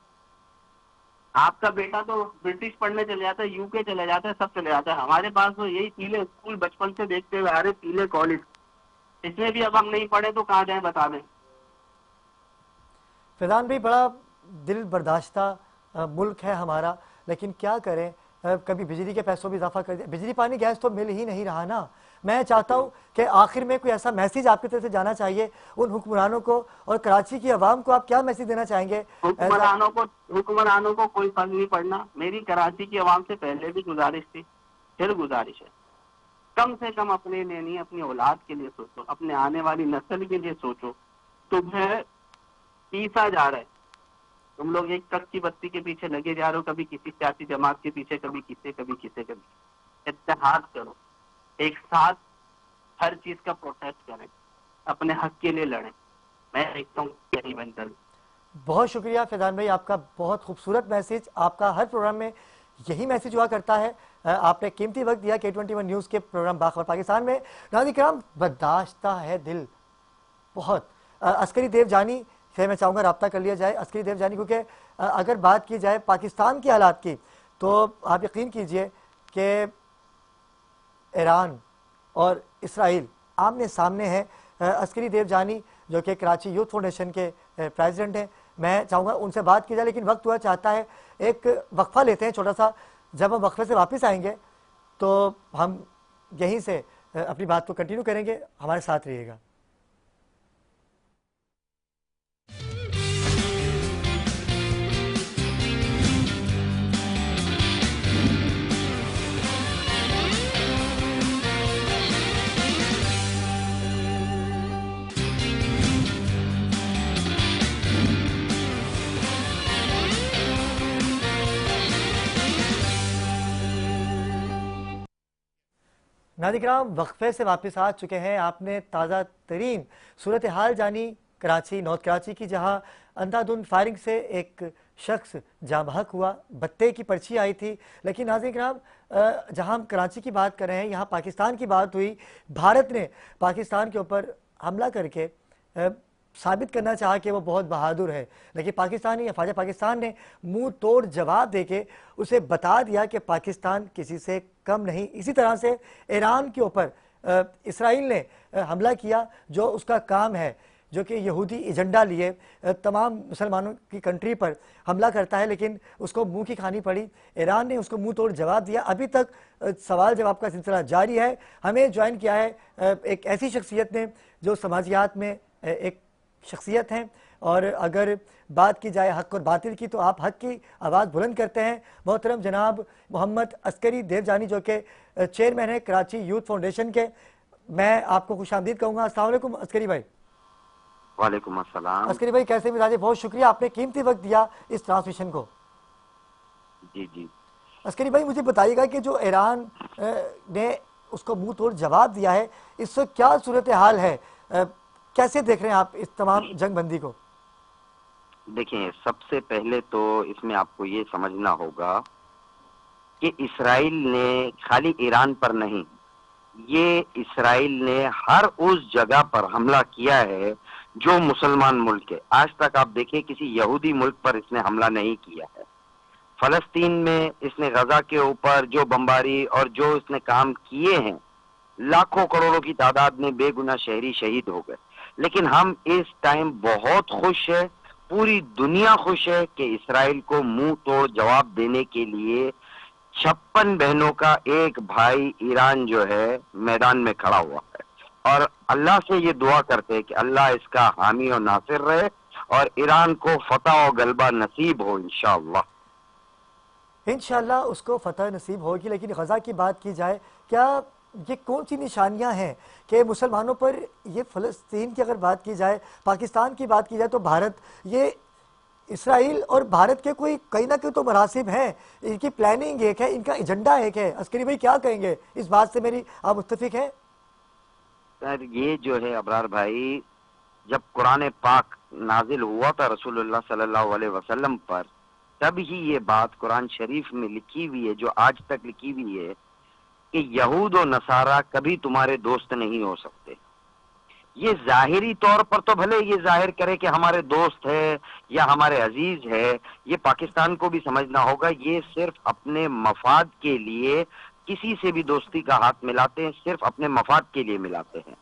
आपका बेटा तो ब्रिटिश पढ़ने चले जाता है, यूके चले जाता है, सब चले जाता है। हमारे पास तो यही पीले स्कूल बचपन से देखते हुए आ रहे, पीले कॉलेज, इसमें भी अब हम नहीं पढ़े तो कहाँ जाए बता दें। फैजान भाई, बड़ा दिल बर्दाश्ता मुल्क है हमारा, लेकिन क्या करें, कभी बिजली के पैसों में इजाफा कर दिया, बिजली पानी गैस तो मिल ही नहीं रहा ना। मैं चाहता हूँ कि आखिर में कोई ऐसा मैसेज आपकी तरफ से जाना चाहिए उन हुक्मरानों को, और कराची की आवाम को आप क्या मैसेज देना चाहेंगे? हुक्मरानों को कोई फर्क नहीं पड़ना। मेरी कराची की आवाम से पहले भी गुजारिश थी, फिर गुजारिश है, कम से कम अपने लिए नहीं, अपनी औलाद के लिए सोचो, अपने आने वाली नस्ल के लिए सोचो। तुम्हें पीसा जा रहा है, तुम लोग एक कच्ची बत्ती के पीछे लगे जा रहे हो, कभी किसी सियासी जमात के पीछे, कभी किसे, कभी किसे, कभी। इत्तेहाद करो, एक साथ हर चीज का प्रोटेस्ट करें, अपने हक के लिए लड़ें। मैं देखता हूँ यही बनकर। बहुत शुक्रिया फैजान भाई, आपका बहुत खूबसूरत मैसेज, आपका हर प्रोग्राम में यही मैसेज हुआ करता है। आपने कीमती वक्त दिया K21 न्यूज़ के प्रोग्राम बाखबर पाकिस्तान में। नाज़रीन किराम, बर्दाश्ता है दिल बहुत। अस्करी देव जानी से मैं चाहूँगा रब्ता कर लिया जाए। अस्करी देव जानी, क्योंकि अगर बात की जाए पाकिस्तान के हालात की, तो आप यकीन कीजिए कि ईरान और इसराइल आमने सामने हैं। अस्करी देव जानी जो कि कराची यूथ फाउंडेशन के प्रेसिडेंट हैं, मैं चाहूँगा उनसे बात की जाए, लेकिन वक्त हुआ चाहता है एक वक्फा लेते हैं छोटा सा। जब हम वक्फे से वापस आएंगे तो हम यहीं से अपनी बात को कंटिन्यू करेंगे। हमारे साथ रहिएगा। नाज़रीन वक्फे से वापस आ चुके हैं। आपने ताज़ा तरीन सूरत हाल जानी कराची, नॉर्थ कराची की, जहां अंधाधुंध फायरिंग से एक शख्स जाँ बहक हुआ, बत्ते की पर्ची आई थी। लेकिन नाज़रीन जहां हम कराची की बात कर रहे हैं, यहाँ पाकिस्तान की बात हुई। भारत ने पाकिस्तान के ऊपर हमला करके साबित करना चाहा कि वो बहुत बहादुर है, लेकिन पाकिस्तानी अफवाज पाकिस्तान ने मुंह तोड़ जवाब देके उसे बता दिया कि पाकिस्तान किसी से कम नहीं। इसी तरह से ईरान के ऊपर इसराइल ने हमला किया, जो उसका काम है, जो कि यहूदी एजेंडा लिए तमाम मुसलमानों की कंट्री पर हमला करता है, लेकिन उसको मुंह की खानी पड़ी। ईरान ने उसको मुंह तोड़ जवाब दिया। अभी तक सवाल जवाब का सिलसिला जारी है। हमें ज्वाइन किया है एक ऐसी शख्सियत ने जो समाजियात में एक शख्सियत हैं, और अगर बात की जाए हक और बातिल की, तो आप हक की आवाज़ बुलंद करते हैं। मोहतरम जनाब मोहम्मद अस्करी देवजानी, जो कि चेयरमैन है कराची यूथ फाउंडेशन के। मैं आपको खुशामदीद कहूँगा। अस्सलाम वालेकुम अस्करी भाई। वालेकुम अस्सलाम। अस्करी भाई कैसे मिजाज? बहुत शुक्रिया, आपने कीमती वक्त दिया इस ट्रांसमिशन को। जी जी। अस्करी भाई मुझे बताइएगा कि जो ईरान ने उसको मुंह तोड़ जवाब दिया है, इस वक्त क्या सूरत हाल है, कैसे देख रहे हैं आप इस तमाम जंगबंदी को? देखिए, सबसे पहले तो इसमें आपको ये समझना होगा कि इसराइल ने खाली ईरान पर नहीं, ये इसराइल ने हर उस जगह पर हमला किया है जो मुसलमान मुल्क है। आज तक आप देखिए किसी यहूदी मुल्क पर इसने हमला नहीं किया है। फलस्तीन में इसने गजा के ऊपर जो बमबारी और जो इसने काम किए हैं, लाखों करोड़ों की तादाद में बेगुनाह शहरी शहीद हो गए। लेकिन हम इस टाइम बहुत खुश है, पूरी दुनिया खुश है कि इसराइल को मुंह तोड़ जवाब देने के लिए 56 बहनों का एक भाई ईरान जो है मैदान में खड़ा हुआ है, और अल्लाह से ये दुआ करते हैं कि अल्लाह इसका हामी और नासिर रहे और ईरान को फतह और गलबा नसीब हो इंशाअल्लाह। इंशाअल्लाह उसको फतह नसीब होगी। लेकिन गजा की बात की जाए, क्या ये कौन सी निशानियां हैं कि मुसलमानों पर, ये फ़लस्तीन की अगर बात की जाए, पाकिस्तान की बात की जाए, तो भारत, ये इसराइल और भारत के कोई कहीं ना कहीं तो मरासिब हैं, इनकी प्लानिंग एक है, इनका एजेंडा एक है। अस्करी भाई क्या कहेंगे इस बात से? मेरी आप मुत्तफिक हैं? सर ये जो है अबरार भाई, जब कुरान पाक नाजिल हुआ था रसूलुल्लाह सल्लल्लाहु अलैहि वसल्लम पर, तब ही ये बात कुरान शरीफ में लिखी हुई है, जो आज तक लिखी हुई है कि यहूद और नसारा कभी तुम्हारे दोस्त नहीं हो सकते। ये जाहिरी तौर पर तो भले ये जाहिर करे कि हमारे दोस्त है या हमारे अजीज है, ये पाकिस्तान को भी समझना होगा, ये सिर्फ अपने मफाद के लिए किसी से भी दोस्ती का हाथ मिलाते हैं, सिर्फ अपने मफाद के लिए मिलाते हैं।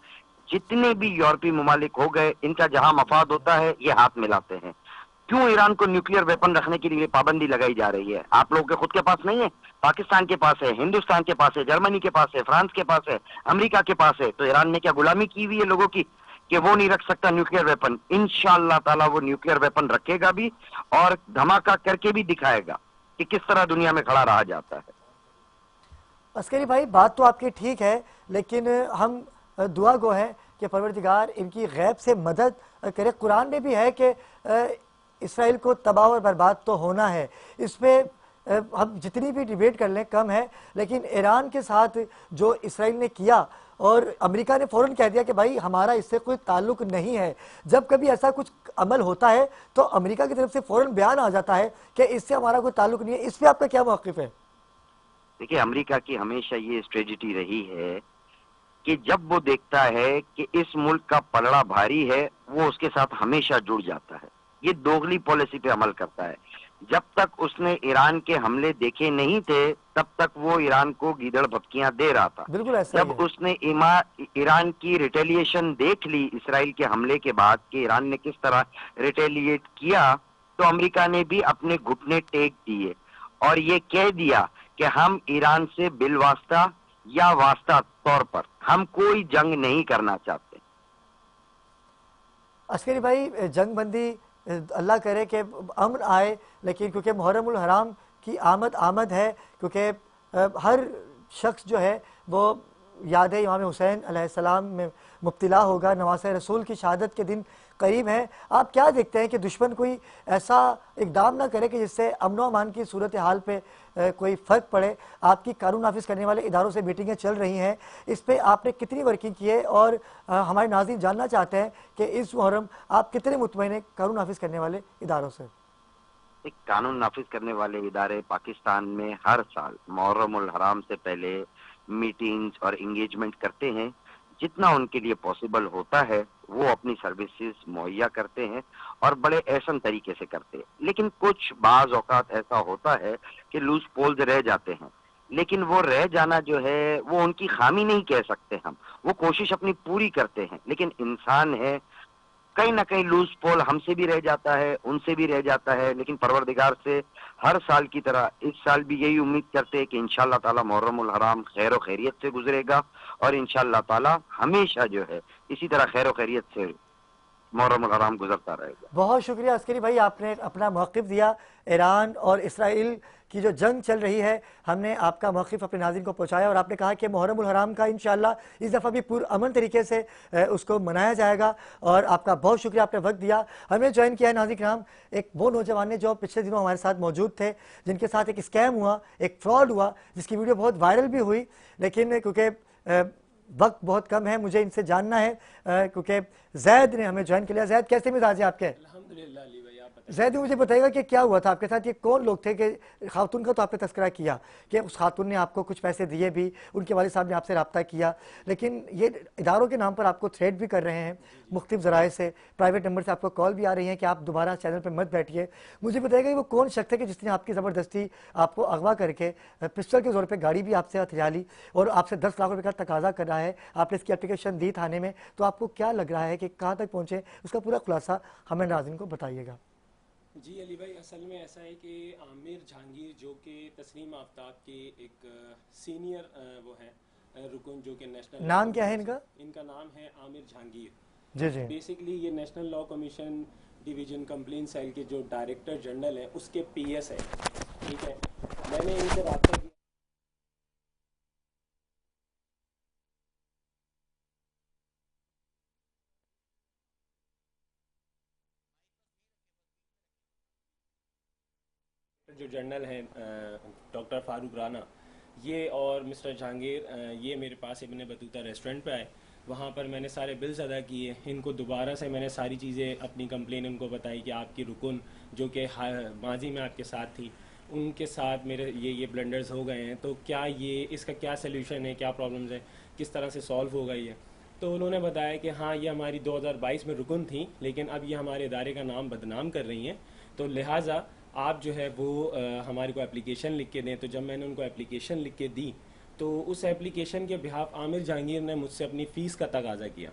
जितने भी यूरोपीय ममालिक हो गए, इनका जहां मफाद होता है ये हाथ मिलाते हैं। क्यों ईरान को न्यूक्लियर वेपन रखने के लिए पाबंदी लगाई जा रही है? आप लोगों के खुद के पास नहीं है, पाकिस्तान के पास है, हिंदुस्तान के पास है, जर्मनी के पास है, फ्रांस के पास है, अमेरिका के पास है। तो ईरान ने क्या गुलामी की हुई है लोगों की कि वो नहीं रख सकता न्यूक्लियर वेपन? इंशाअल्लाह ताला वो न्यूक्लियर वेपन रखेगा भी और धमाका करके भी दिखाएगा कि किस तरह दुनिया में खड़ा रहा जाता है। अस्करी भाई, बात तो आपकी ठीक है, लेकिन हम दुआ गो हैं कि परवरदिगार इनकी गैब से मदद करे। कुरान में भी है कि इसराइल को तबाह और बर्बाद तो होना है। इसमें हम जितनी भी डिबेट कर लें कम है, लेकिन ईरान के साथ जो इसराइल ने किया और अमेरिका ने फ़ौरन कह दिया कि भाई हमारा इससे कोई ताल्लुक नहीं है। जब कभी ऐसा कुछ अमल होता है तो अमेरिका की तरफ से फ़ौरन बयान आ जाता है कि इससे हमारा कोई ताल्लुक नहीं है। इस पर आपका क्या मौक़िफ़ है? देखिए, अमेरिका की हमेशा ये स्ट्रेटजी रही है कि जब वो देखता है कि इस मुल्क का पलड़ा भारी है, वो उसके साथ हमेशा जुड़ जाता है। ये दोगली पॉलिसी पे अमल करता है। जब तक उसने ईरान के हमले देखे नहीं थे, तब तक वो ईरान को गीदड़ भपकियां दे रहा था। बिल्कुल ऐसा ही जब है। उसने ईरान की रिटेलिएशन देख ली इसराइल के हमले के बाद कि ईरान ने किस तरह रिटेलिएट किया, तो अमेरिका ने भी अपने घुटने टेक दिए और ये कह दिया कि हम ईरान से बिलवास्ता या वास्ता तौर पर हम कोई जंग नहीं करना चाहते। अस्करी भाई, जंगबंदी अल्लाह करे कि अमन आए, लेकिन क्योंकि मुहर्रमुल हराम की आमद आमद है, क्योंकि हर शख्स जो है वो याद इमाम हुसैन अलैहिस्सलाम में मुब्तला होगा। नवासे रसूल की शहादत के दिन करीब है। आप क्या देखते हैं कि दुश्मन कोई ऐसा इकदाम ना करे कि जिससे अमन अमान की सूरत हाल पे कोई फ़र्क पड़े? आपकी कानून नाफिज करने वाले इदारों से मीटिंगें चल रही हैं, इस पे आपने कितनी वर्किंग की है? और हमारे नाज़रीन जानना चाहते हैं कि इस मुहर्रम आप कितने मुतमईन हैं कानून नाफिज करने वाले इदारों से? एक कानून नाफिज करने वाले इदारे पाकिस्तान में हर साल मुहर्रमुल हराम से पहले मीटिंग्स और एंगेजमेंट करते हैं। जितना उनके लिए पॉसिबल होता है वो अपनी सर्विसेज मुहैया करते हैं और बड़े एहसन तरीके से करते हैं। लेकिन कुछ बाज औकात ऐसा होता है कि लूज पोल्स रह जाते हैं, लेकिन वो रह जाना जो है वो उनकी खामी नहीं कह सकते हम। वो कोशिश अपनी पूरी करते हैं, लेकिन इंसान है, कहीं ना कहीं लूज पोल हमसे भी रह जाता है, उनसे भी रह जाता है। लेकिन परवरदिगार से हर साल की तरह इस साल भी यही उम्मीद करते हैं कि इंशाअल्लाह ताला मुहर्रमुल हराम खैर और खैरियत से गुजरेगा और इंशाअल्लाह ताला हमेशा जो है इसी तरह खैर और खैरियत से मुहर्रमुल हराम गुजरता रहेगा। बहुत शुक्रिया अस्करी भाई, आपने अपना मौक़िफ़ दिया। ईरान और इसराइल की जो जंग चल रही है, हमने आपका मौक़िफ़ अपने नाज़रीन को पहुँचाया और आपने कहा कि मुहर्रमुल हराम का इंशाअल्लाह इस दफ़ा भी पुरअमन तरीके से उसको मनाया जाएगा। और आपका बहुत शुक्रिया, आपने वक्त दिया। हमने ज्वाइन किया है नाज़रीन किराम, एक वो नौजवान ने जो पिछले दिनों हमारे साथ मौजूद थे, जिनके साथ एक स्कैम हुआ, एक फ्रॉड हुआ, जिसकी वीडियो बहुत वायरल भी हुई। लेकिन क्योंकि वक्त बहुत कम है, मुझे इनसे जानना है, क्योंकि जैद ने हमें ज्वाइन कर लिया। जैद, कैसे मिजाज है आपके? अल्हम्दुलिल्लाह अली भाई, आप बताइए। जैद, मुझे बताइएगा कि क्या हुआ था आपके साथ? ये कौन लोग थे? कि खातून का तो आपने तस्करा किया कि उस खातून ने आपको कुछ पैसे दिए भी, उनके वालिद साहब ने आपसे रब्ता किया, लेकिन ये इदारों के नाम पर आपको थ्रेट भी कर रहे हैं मुख्तलिफ ज़राए से, प्राइवेट नंबर से आपको कॉल भी आ रही है कि आप दोबारा चैनल पर मत बैठिए। मुझे बताइएगा वो कौन शख्स है कि जिसने आपकी ज़बरदस्ती आपको अगवा करके पिस्टल के ज़ोर पर गाड़ी भी आपसे हथिया ली और आपसे 10 लाख रुपये का तकाजा कर रहा है? आपने इसकी एप्लीकेशन दी थाने में, तो आपको क्या लग रहा है कि कहाँ तक पहुँचे? उसका पूरा खुलासा हमें नाज़रीन को बताइएगा। जी अली भाई, असल में ऐसा है कि आमिर जहांगीर जो कि तस्नीम आफ्ताब के एक सीनियर वो हैं रुकन, जो कि नेशनल, नाम क्या है इनका? इनका नाम है आमिर जहांगीर। जी जी। बेसिकली ये national law commission division complain cell के जो डायरेक्टर जनरल हैं उसके पीएस है। ठीक है, मैंने इनसे रब्ता किया। जो जनरल हैं डॉक्टर फारूक राना, ये और मिस्टर जहांगीर, ये मेरे पास इब्ने बतूता रेस्टोरेंट पे आए। वहाँ पर मैंने सारे बिल्स अदा किए। इनको दोबारा से मैंने सारी चीज़ें अपनी कंप्लेन उनको बताई कि आपकी रुकन जो कि माजी में आपके साथ थी, उनके साथ मेरे ये ब्लंडर्स हो गए हैं, तो क्या ये इसका क्या सल्यूशन है, क्या प्रॉब्लम्स है, किस तरह से सॉल्व होगा ये। तो उन्होंने बताया कि हाँ, ये हमारी 2022 में रुकन थी, लेकिन अब ये हमारे इदारे का नाम बदनाम कर रही हैं, तो लिहाजा आप जो है वो हमारे को एप्लीकेशन लिख के दें। तो जब मैंने उनको एप्लीकेशन लिख के दी तो उस एप्लीकेशन के बिहाफ आमिर जहांगीर ने मुझसे अपनी फ़ीस का तकाजा किया।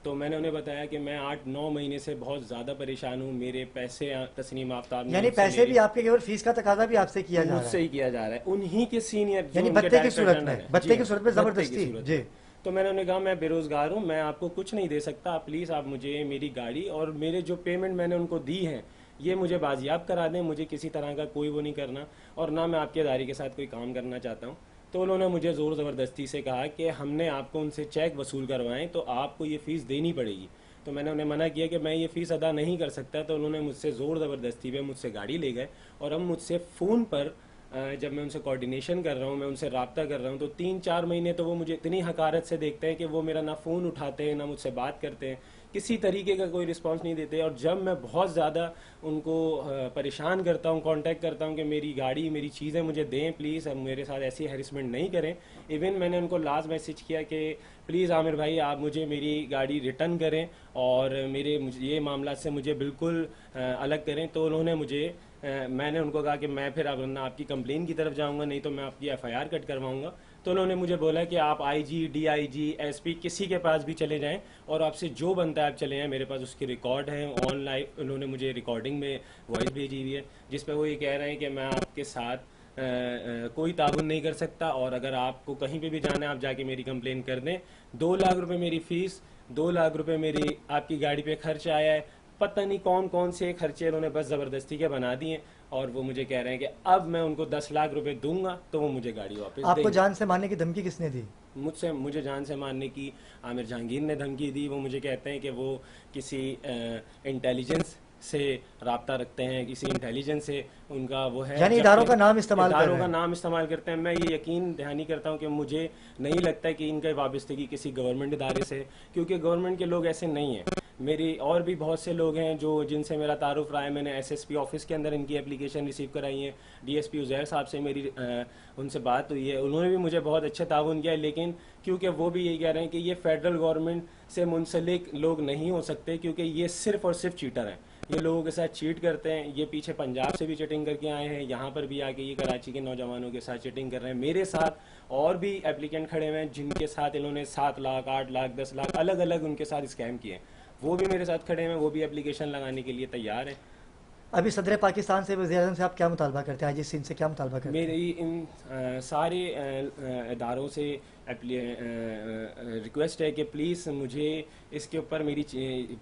तो मैंने उन्हें बताया कि मैं 8-9 महीने से बहुत ज़्यादा परेशान हूँ, मेरे पैसे तस्नीम आफ्ताब ने यानी मुझसे पैसे भी आपके केवल फीस का तकाजा भी आपसे किया जा रहा मुझसे है, ही किया जा रहा है, उन्हीं के सीनियर यानी भत्ते की सूरत में, भत्ते की सूरत में जबरदस्ती जी। तो मैंने उन्हें कहा मैं बेरोज़गार हूँ, मैं आपको कुछ नहीं दे सकता, प्लीज़ आप मुझे मेरी गाड़ी और मेरे जो पेमेंट मैंने उनको दी है ये मुझे बाजियाब करा दें, मुझे किसी तरह का कोई वो नहीं करना, और ना मैं आपके इदारे के साथ कोई काम करना चाहता हूँ। तो उन्होंने मुझे ज़ोर ज़बरदस्ती से कहा कि हमने आपको उनसे चेक वसूल करवाएं तो आपको ये फ़ीस देनी पड़ेगी। तो मैंने उन्हें मना किया कि मैं ये फ़ीस अदा नहीं कर सकता। तो उन्होंने मुझसे ज़ोर ज़बरदस्ती पे मुझसे गाड़ी ले गए, और अब मुझसे फ़ोन पर जब मैं उनसे कोऑर्डिनेशन कर रहा हूँ, मैं उनसे रब्ता कर रहा हूँ, तो 3-4 महीने तो वो मुझे इतनी हकारत से देखते हैं कि वो मेरा ना फ़ोन उठाते हैं, ना मुझसे बात करते हैं, किसी तरीके का कोई रिस्पांस नहीं देते। और जब मैं बहुत ज़्यादा उनको परेशान करता हूँ, कांटेक्ट करता हूँ कि मेरी गाड़ी, मेरी चीज़ें मुझे दें प्लीज़, अब मेरे साथ ऐसी हैरेसमेंट नहीं करें। इवन मैंने उनको लास्ट मैसेज किया कि प्लीज़ आमिर भाई आप मुझे मेरी गाड़ी रिटर्न करें और ये मामला से मुझे बिल्कुल अलग करें। तो उन्होंने मुझे मैंने उनको कहा कि मैं फिर अब ना आपकी कंप्लेन की तरफ जाऊंगा, नहीं तो मैं आपकी FIR कट करवाऊंगा। तो उन्होंने मुझे बोला कि आप IG, DIG, SP किसी के पास भी चले जाएं और आपसे जो बनता है आप चले जाएं, मेरे पास उसकी रिकॉर्ड है ऑनलाइन। उन्होंने मुझे रिकॉर्डिंग में वॉइस भेजी हुई है जिस पर वो ये कह रहे हैं कि मैं आपके साथ कोई ताउन नहीं कर सकता, और अगर आपको कहीं पे भी जाना है आप जाके मेरी कंप्लेन कर दें। 2 लाख रुपए मेरी फ़ीस, 2 लाख रुपए मेरी आपकी गाड़ी पे खर्च आया है, पता नहीं कौन कौन से खर्चे उन्होंने बस ज़बरदस्ती के बना दिए। और वो मुझे कह रहे हैं कि अब मैं उनको 10 लाख रुपए दूंगा तो वो मुझे गाड़ी वापस आपको देंगे। जान से मारने की धमकी किसने दी? मुझे जान से मारने की आमिर जहांगीर ने धमकी दी। वो मुझे कहते हैं कि वो किसी इंटेलिजेंस से राब्ता रखते हैं, किसी इंटेलिजेंस से उनका वो है, यानी इदारों का नाम इस्तेमाल कर रहे इदारों का हैं। नाम इस्तेमाल करते हैं। मैं ये यकीन दहानी करता हूँ कि मुझे नहीं लगता कि इनका वाबस्तगी किसी गवर्नमेंट इदारे से, क्योंकि गवर्नमेंट के लोग ऐसे नहीं हैं। मेरी और भी बहुत से लोग हैं जो जिनसे मेरा तारुफ रहा है। मैंने SSP ऑफिस के अंदर इनकी एप्लीकेशन रिसीव कराई है, DSP उज़ैर साहब से मेरी उनसे बात हुई है, उन्होंने भी मुझे बहुत अच्छा ताउन किया है। लेकिन क्योंकि वो भी यही कह रहे हैं कि ये फेडरल गवर्नमेंट से मुंसलिक लोग नहीं हो सकते, क्योंकि ये सिर्फ और सिर्फ चीटर हैं, ये लोगों के साथ चीट करते हैं। ये पीछे पंजाब से भी चीटिंग करके आए हैं, यहाँ पर भी आके ये कराची के नौजवानों के साथ चीटिंग कर रहे हैं। मेरे साथ और भी एप्लीकेंट खड़े हुए हैं जिनके साथ इन्होंने 7 लाख, 8 लाख, 10 लाख अलग अलग उनके साथ स्कैम किए हैं। वो भी मेरे साथ खड़े हैं, वो भी एप्लीकेशन लगाने के लिए तैयार हैं। अभी सदर पाकिस्तान से, वज़ीर-ए-आज़म से आप क्या मुतालबा करते हैं? IGC से क्या मुतालबा करते हैं? मेरी इन सारे इदारों से रिक्वेस्ट है कि प्लीज़ मुझे इसके ऊपर मेरी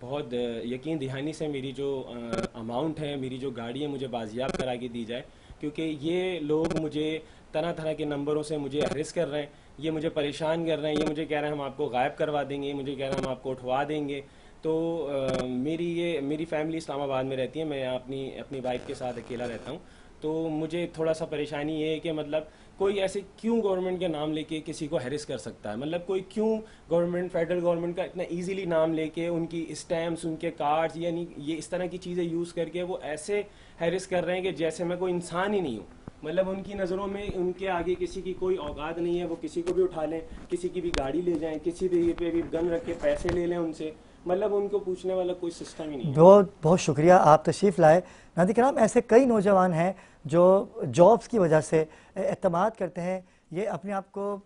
बहुत यकीन दहानी से मेरी जो अमाउंट है, मेरी जो गाड़ी है, मुझे बाजियाब करा के दी जाए, क्योंकि ये लोग मुझे तरह तरह के नंबरों से मुझे हरिस कर रहे हैं, ये मुझे परेशान कर रहे हैं, ये मुझे कह रहे हैं हम आपको गायब करवा देंगे, ये मुझे कह रहे हैं हम आपको उठवा देंगे। तो मेरी फैमिली इस्लामाबाद में रहती है, मैं अपनी वाइफ के साथ अकेला रहता हूँ। तो मुझे थोड़ा सा परेशानी ये है कि मतलब कोई ऐसे क्यों गवर्नमेंट के नाम लेके किसी को हैरेस कर सकता है, मतलब कोई क्यों गवर्नमेंट, फेडरल गवर्नमेंट का इतना इजीली नाम लेके उनकी स्टैम्प्स, उनके कार्ड्स, यानी ये इस तरह की चीज़ें यूज़ करके वो ऐसे हैरेस कर रहे हैं कि जैसे मैं कोई इंसान ही नहीं हूँ। मतलब उनकी नज़रों में उनके आगे किसी की कोई औकात नहीं है, वो किसी को भी उठा लें, किसी की भी गाड़ी ले जाएं, किसी भी पे भी गन रख के पैसे ले लें उनसे, मतलब उनको पूछने वाला कोई सिस्टम ही नहीं है। बहुत बहुत शुक्रिया, आप तशरीफ़ लाए। नाज़रीन किराम, ऐसे कई नौजवान हैं जो जॉब्स की वजह से एतमाद करते हैं, ये अपने आप को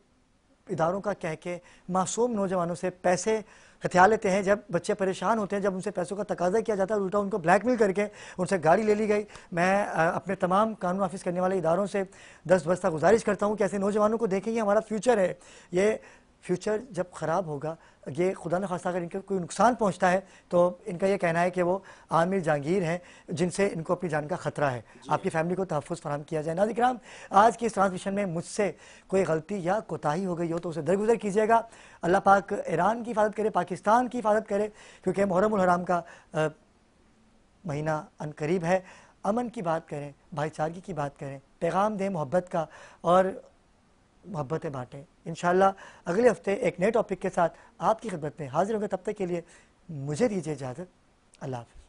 इदारों का कह के मासूम नौजवानों से पैसे हथिया लेते हैं। जब बच्चे परेशान होते हैं, जब उनसे पैसों का तकाजा किया जाता है, उल्टा उनको ब्लैकमेल करके उनसे गाड़ी ले ली गई। मैं अपने तमाम कानून नाफिज करने वाले इदारों से दस्त गुजारिश करता हूँ कि ऐसे नौजवानों को देखें, ये हमारा फ्यूचर है। ये फ्यूचर जब ख़राब होगा, ये खुदा न खास्ता अगर इनके कोई नुकसान पहुंचता है, तो इनका ये कहना है कि वो आमिर जहांगीर हैं जिनसे इनको अपनी जान का ख़तरा है। आपकी फैमिली को तहफ़्फ़ुज़ फराहम किया जाए। नाज़रीन किराम, आज की इस ट्रांसमिशन में मुझसे कोई गलती या कोताही हो गई हो तो उसे दरगुजर कीजिएगा। अल्लाह पाक ईरान की हिफाजत करे, पाकिस्तान की हिफाजत करे, क्योंकि मुहर्रम हराम का महीना अनकरीब है। अमन की बात करें, भाईचारगी की बात करें, पैगाम दें मोहब्बत का, और मोहब्बतें बांटें। इंशाल्लाह अगले हफ्ते एक नए टॉपिक के साथ आपकी खिदमत में हाजिर होंगे। तब तक के लिए मुझे दीजिए इजाज़त। अल्लाह हाफ़िज़।